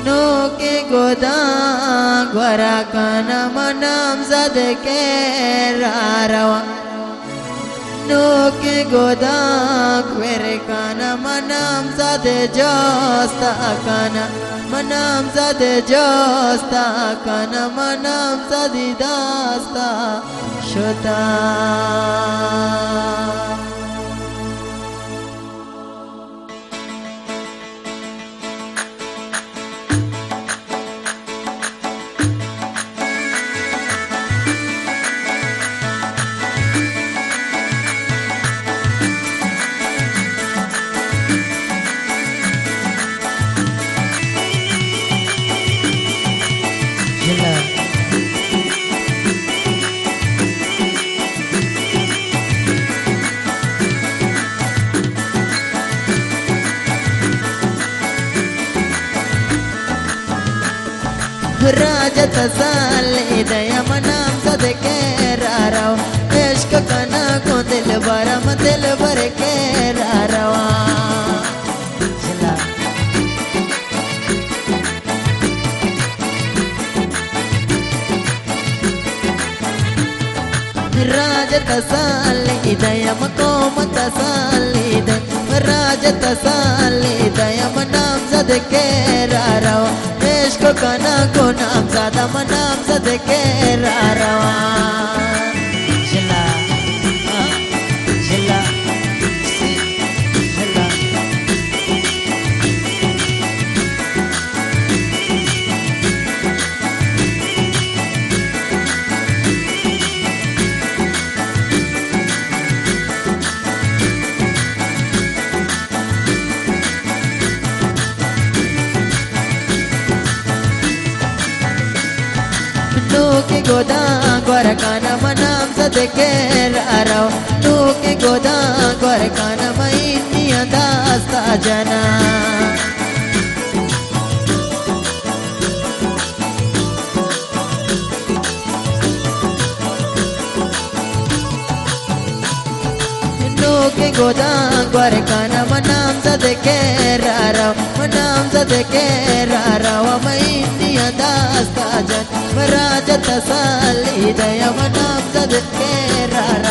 no के गोदा ग्वरा काना मनम जद के रारवा नो के गोदा ग्वेरे काना मनम जद जोस्ता काना मनम जद जोस्ता काना मनम जदी दास्ता शोता राजत साले दया मनम सद के रारवा इश्क कना को दिल बरम दिल भर के रारवा राजत साले दया मको मत साले राजत साले दया मनम सद के रारवा इश्क कना को नाम ज़्यादा मनाम ज़द के रारवा जिला जिला जिला के गोदा ग्वर काना मनम सद के रारवा तू के गोदा ग्वर काना मैनिया दास्ता जना के गोदा ग्वर काना मनम सद के रारवा मनम सद के रारवा मैनिया दास्ता जन राजत साली दया मनम सद के रारवा